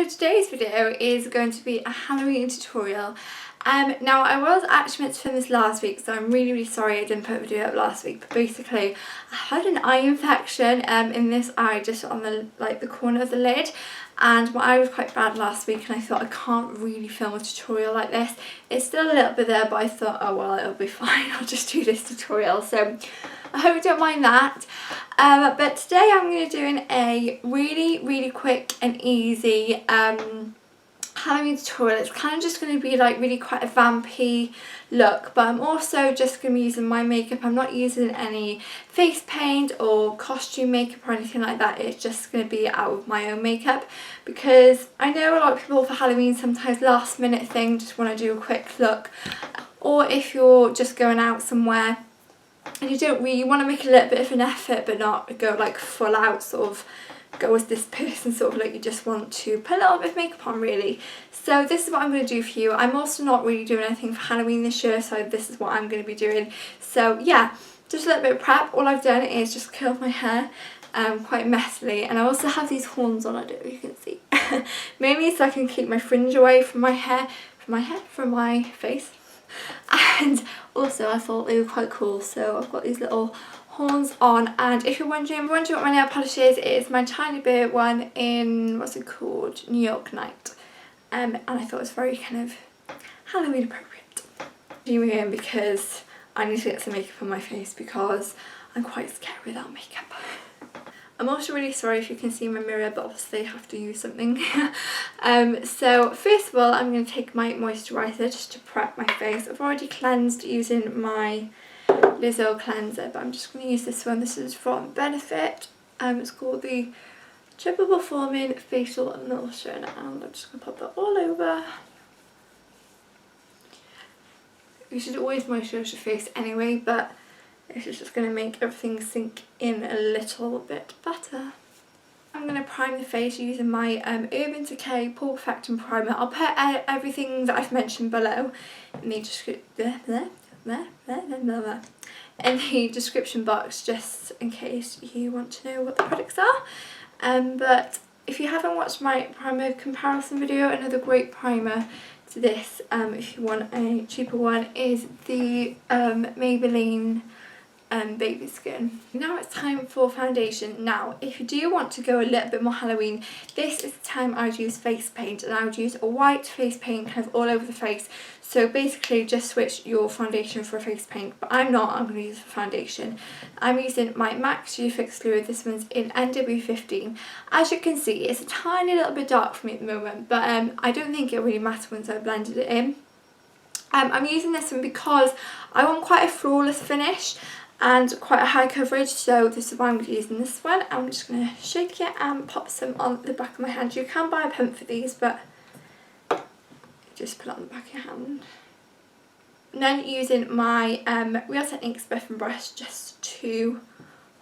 So today's video is going to be a Halloween tutorial. Now I was actually meant to film this last week, so I'm really sorry I didn't put a video up last week, but basically I had an eye infection in this eye, just on the corner of the lid, and my eye was quite bad last week and I thought I can't really film a tutorial like this. It's still a little bit there, but I thought, oh well, it'll be fine, I'll just do this tutorial. So I hope you don't mind that. But today I'm going to be doing a really quick and easy Halloween tutorial. It's kind of just going to be like really quite a vampy look, but I'm also just going to be using my makeup. I'm not using any face paint or costume makeup or anything like that. It's just going to be out of my own makeup, because I know a lot of people for Halloween sometimes last minute thing, just want to do a quick look, or if you're just going out somewhere and you don't really want to make a little bit of an effort but not go like full out, sort of go as this person, sort of like you just want to put a little bit of makeup on really. So this is what I'm going to do for you. I'm also not really doing anything for Halloween this year, so this is what I'm going to be doing. So yeah, just a little bit of prep. All I've done is just curled my hair quite messily, and I also have these horns on, I don't know if you can see. Mainly so I can keep my fringe away from my hair, from my face. And also I thought they were quite cool, so I've got these little horns on. And if you're wondering what my nail polish is, it is my tiny bit one in, what's it called, New York Night, and I thought it was very kind of Halloween appropriate. Doing because I need to get some makeup on my face because I'm quite scared without makeup. I'm also really sorry if you can see my mirror, but obviously I have to use something. So first of all, I'm going to take my moisturiser just to prep my face. I've already cleansed using my YSL cleanser, but I'm just going to use this one. This is from Benefit. It's called the Triple Performing Facial Emulsion, and I'm just going to pop that all over. You should always moisturise your face anyway, but this is just going to make everything sink in a little bit better. I'm going to prime the face using my Urban Decay Pore Perfecting Primer. I'll put everything that I've mentioned below in the description box, just in case you want to know what the products are. But if you haven't watched my primer comparison video, another great primer to this, if you want a cheaper one, is the Maybelline Baby Skin. Now it's time for foundation. Now if you do want to go a little bit more Halloween, this is the time I would use face paint, and I would use a white face paint kind of all over the face. So basically just switch your foundation for a face paint, but I'm going to use a foundation. I'm using my MAC Studio Fix Fluid. This one's in NW15. As you can see, it's a tiny little bit dark for me at the moment, but I don't think it'll really matter once I've blended it in. I'm using this one because I want quite a flawless finish and quite a high coverage, so this is why I'm using this one. I'm just going to shake it and pop some on the back of my hand. You can buy a pump for these, but just put it on the back of your hand. And then using my Real Techniques buffing brush just to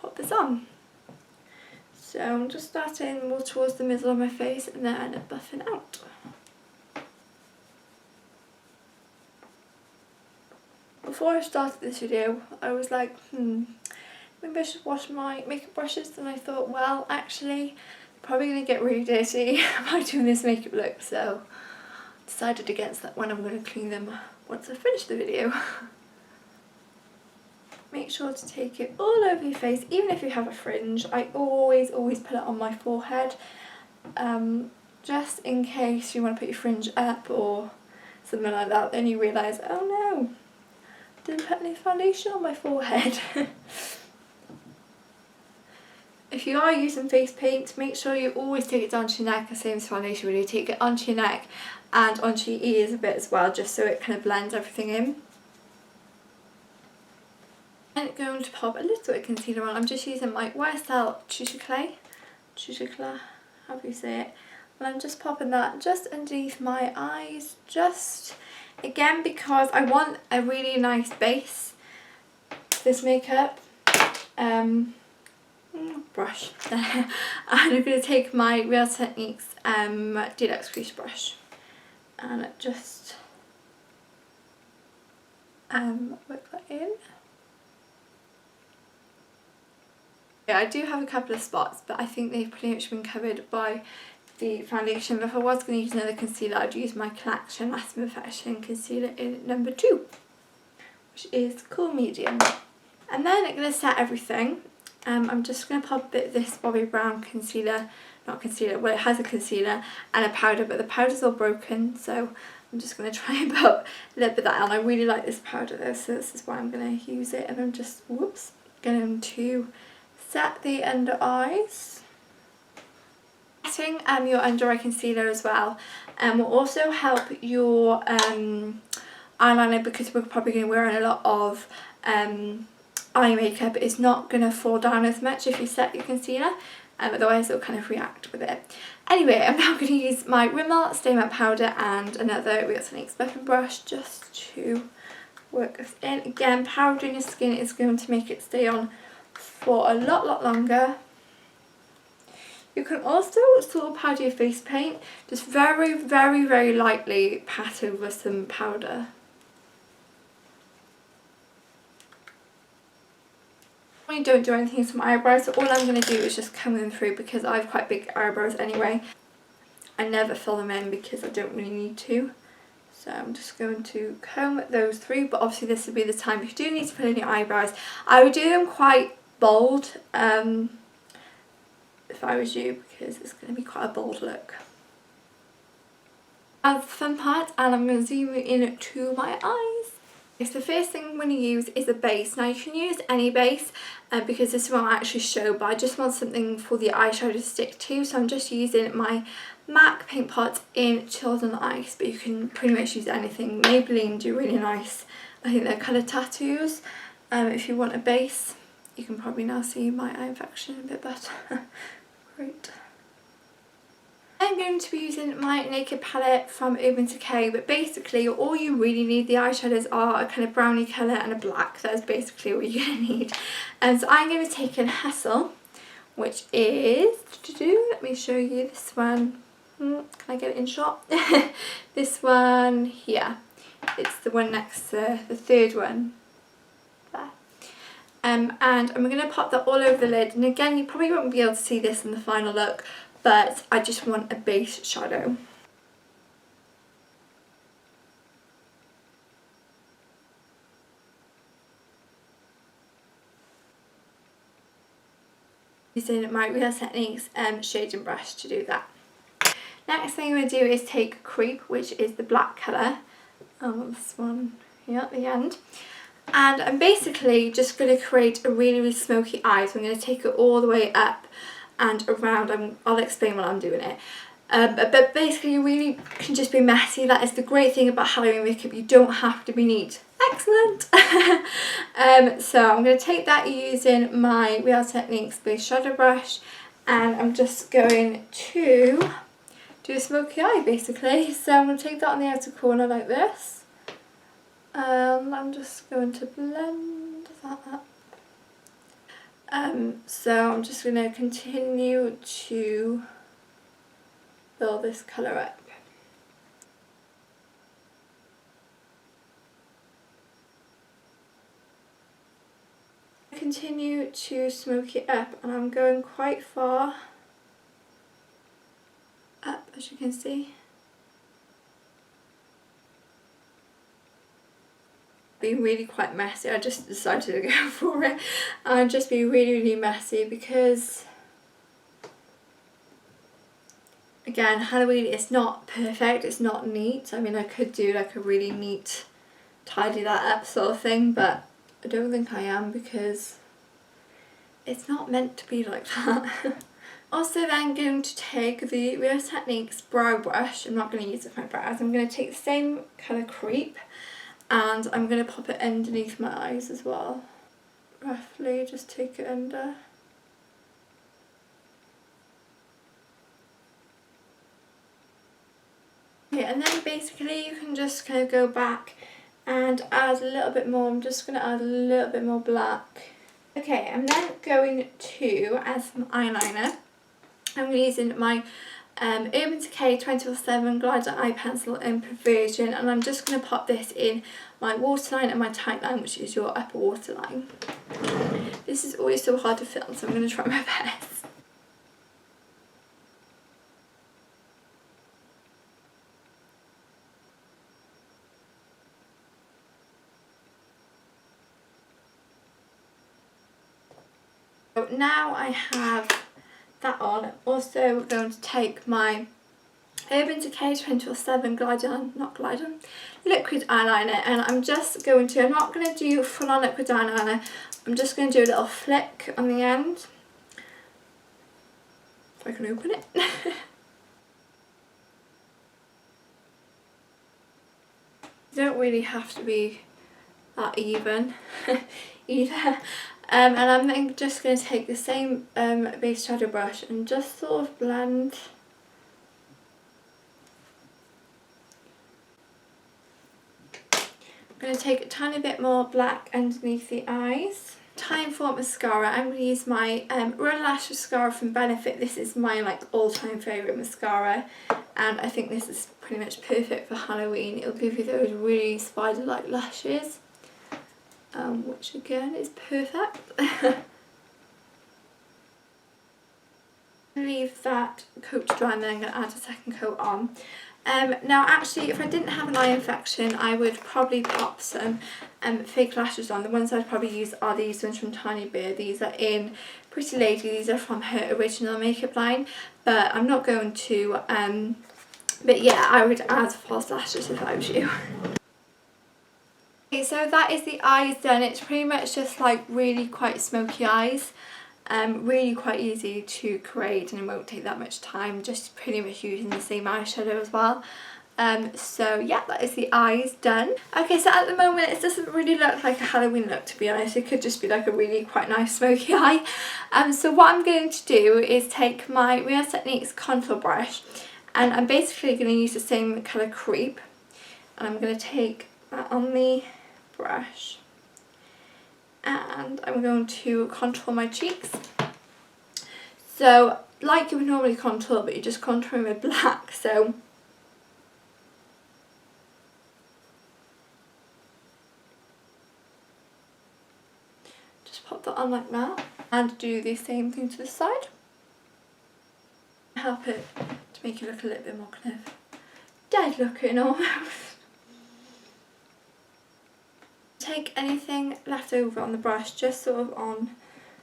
pop this on. So I'm just starting more towards the middle of my face and then buffing out. Before I started this video, I was like, maybe I should wash my makeup brushes, and I thought, well, actually, they're probably going to get really dirty by doing this makeup look, so I decided against that when I'm going to clean them once I finish the video. Make sure to take it all over your face, even if you have a fringe. I always put it on my forehead, just in case you want to put your fringe up or something like that, then you realise, oh no, didn't put any foundation on my forehead. If you are using face paint, make sure you always take it down to your neck, the same as foundation really. Take it onto your neck and onto your ears a bit as well, just so it kind of blends everything in. I'm going to pop a little bit of concealer on. I'm just using my YSL Touche Eclat, how do you say it? And I'm just popping that just underneath my eyes, just again because I want a really nice base for this makeup. Brush. And I'm going to take my Real Techniques Deluxe Crease Brush and just work that in. Yeah, I do have a couple of spots, but I think they've pretty much been covered by the foundation, but if I was going to use another concealer, I'd use my Collection Last Perfection concealer in number 2, which is Kohl Medium. And then I'm going to set everything. I'm just going to pop a bit of this Bobbi Brown concealer, not concealer, well it has a concealer and a powder, but the powder's all broken, so I'm just going to try and put a little bit of that on. I really like this powder though, so this is why I'm going to use it, and I'm just, whoops, going to set the under eyes. Setting your under eye concealer as well will also help your eyeliner, because we're probably going to wear a lot of eye makeup. It's not going to fall down as much if you set your concealer, otherwise it'll kind of react with it. Anyway, I'm now going to use my Rimmel Stay Matte powder and another YSL Touche Eclat brush just to work this in. Again, powdering your skin is going to make it stay on for a lot longer. You can also sort of powder your face paint, just very lightly pat over some powder. I don't do anything to my eyebrows, so all I'm going to do is just comb them through, because I have quite big eyebrows anyway. I never fill them in because I don't really need to. So I'm just going to comb those through, but obviously this would be the time if you do need to fill in your eyebrows. I would do them quite bold if I was you, because it's going to be quite a bold look. That's the fun part, and I'm going to zoom in to my eyes. So the first thing I'm going to use is a base. Now you can use any base because this won't actually show, but I just want something for the eyeshadow to stick to, so I'm just using my MAC Paint Pot in Chilled on Ice, but you can pretty much use anything. Maybelline do really nice, I think they're colour tattoos. If you want a base, you can probably now see my eye infection a bit better. Great. I'm going to be using my Naked palette from Urban Decay, but basically all you really need, the eyeshadows are a kind of brownie colour and a black. That's basically what you're going to need. And so I'm going to take in Hustle, which is, let me show you this one. Can I get it in shot? This one here. It's the one next to the third one. There. And I'm going to pop that all over the lid, and again you probably won't be able to see this in the final look, but I just want a base shadow. Using my Real Techniques shading brush to do that. Next thing I'm going to do is take Creep, which is the black colour. This one here at the end. And I'm basically just going to create a really smoky eye. So I'm going to take it all the way up and around. I'll explain while I'm doing it. But basically you really can just be messy. That is the great thing about Halloween makeup. You don't have to be neat. Excellent! So I'm going to take that using my Real Techniques base shadow brush, and I'm just going to do a smoky eye basically. So I'm going to take that on the outer corner like this. I'm just going to blend that up. So I'm just going to continue to build this colour up. Continue to smoke it up, and I'm going quite far up, as you can see. Being really quite messy. I just decided to go for it and just be really messy, because again, Halloween is not perfect, it's not neat. I mean, I could do like a really neat tidy that up sort of thing, but I don't think I am, because it's not meant to be like that. Also then going to take the Real Techniques brow brush. I'm not going to use it for my brows. I'm going to take the same colour Creep, and I'm going to pop it underneath my eyes as well. Roughly just take it under. Okay, and then basically you can just kind of go back and add a little bit more. I'm just going to add a little bit more black. Okay, I'm then going to add some eyeliner. I'm using my Urban Decay 24/7 Glider Eye Pencil in Perversion, and I'm just going to pop this in my waterline and my tight line, which is your upper waterline. This is always so hard to film, so I'm going to try my best. So now I have that on. Also we're going to take my Urban Decay 24/7 liquid eyeliner, and I'm just going to, I'm not going to do full on liquid eyeliner, I'm just going to do a little flick on the end. If I can open it. You don't really have to be that even either. And I'm then just going to take the same base shadow brush and just sort of blend. I'm going to take a tiny bit more black underneath the eyes. Time for mascara. I'm going to use my Real Lash mascara from Benefit. This is my like all-time favourite mascara, and I think this is pretty much perfect for Halloween. It'll give you those really spider-like lashes, which again is perfect. Leave that coat to dry and then I'm going to add a second coat on. Now actually, if I didn't have an eye infection, I would probably pop some fake lashes on. The ones I'd probably use are these ones from Tiny Bear. These are in Pretty Lady. These are from her original makeup line, but I'm not going to. But yeah, I would add false lashes if I was you. Okay, so that is the eyes done. It's pretty much just like really quite smoky eyes. Really quite easy to create, and it won't take that much time, just pretty much using the same eyeshadow as well. So yeah, that is the eyes done. Okay, so at the moment it doesn't really look like a Halloween look, to be honest. It could just be like a really quite nice smoky eye. So what I'm going to do is take my Real Techniques contour brush, and I'm basically going to use the same colour Creep, and I'm going to take that on the brush, and I'm going to contour my cheeks. So like you would normally contour, but you're just contouring with black. So just pop that on like that, and do the same thing to the side. Help it to make it look a little bit more kind of dead looking almost. Take anything left over on the brush, just sort of on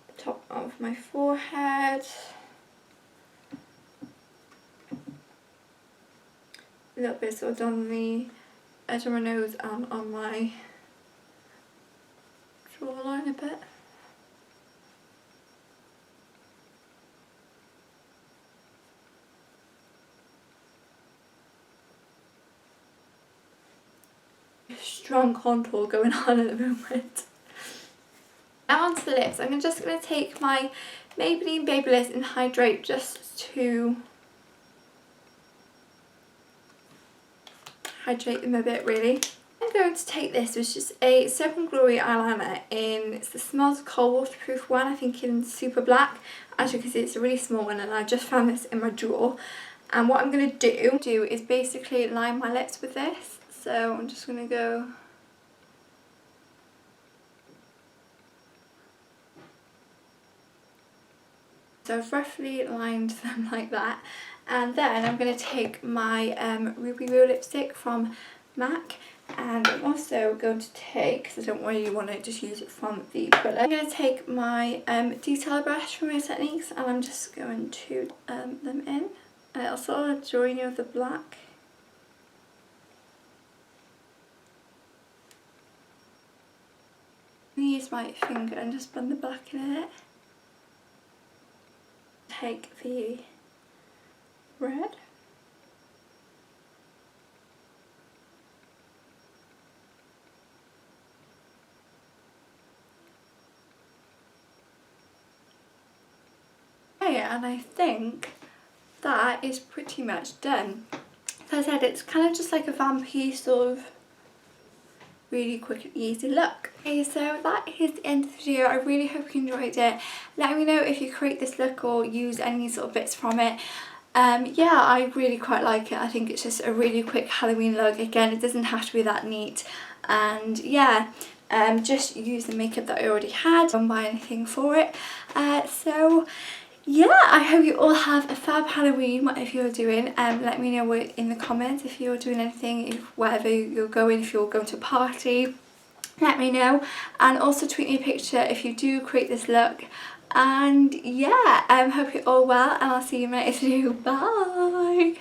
the top of my forehead, a little bit sort of on the edge of my nose and on my jawline a bit. Strong contour going on at the moment. Now onto the lips. I'm just going to take my Maybelline Babyliss and Hydrate just to hydrate them a bit really. I'm going to take this, which is a Soap and Glory eyeliner in, it's the Smoulder Kohl waterproof one, I think in Super Black. As you can see, it's a really small one, and I just found this in my drawer. And what I'm going to do is basically line my lips with this. So I'm just going to go so I've roughly lined them like that, and then I'm going to take my Ruby Real lipstick from MAC, and I'm also going to take, because I don't really want to just use it from the bullet, I'm going to take my detail brush from Real Techniques, and I'm just going to them in, and it'll sort of join you with the black. Use my finger and just blend the black in it. Take the red. Okay, and I think that is pretty much done. As I said, it's kind of just like a vampy sort of really quick and easy look. Okay, so that is the end of the video. I really hope you enjoyed it. Let me know if you create this look or use any sort of bits from it. Yeah, I really quite like it. I think it's just a really quick Halloween look. Again, it doesn't have to be that neat, and yeah, just use the makeup that I already had, don't buy anything for it. So yeah, I hope you all have a fab Halloween, whatever you're doing. Let me know in the comments if you're doing anything, wherever you're going, if you're going to a party, let me know. And also tweet me a picture if you do create this look. And yeah, hope you're all well, and I'll see you in my next video. Bye!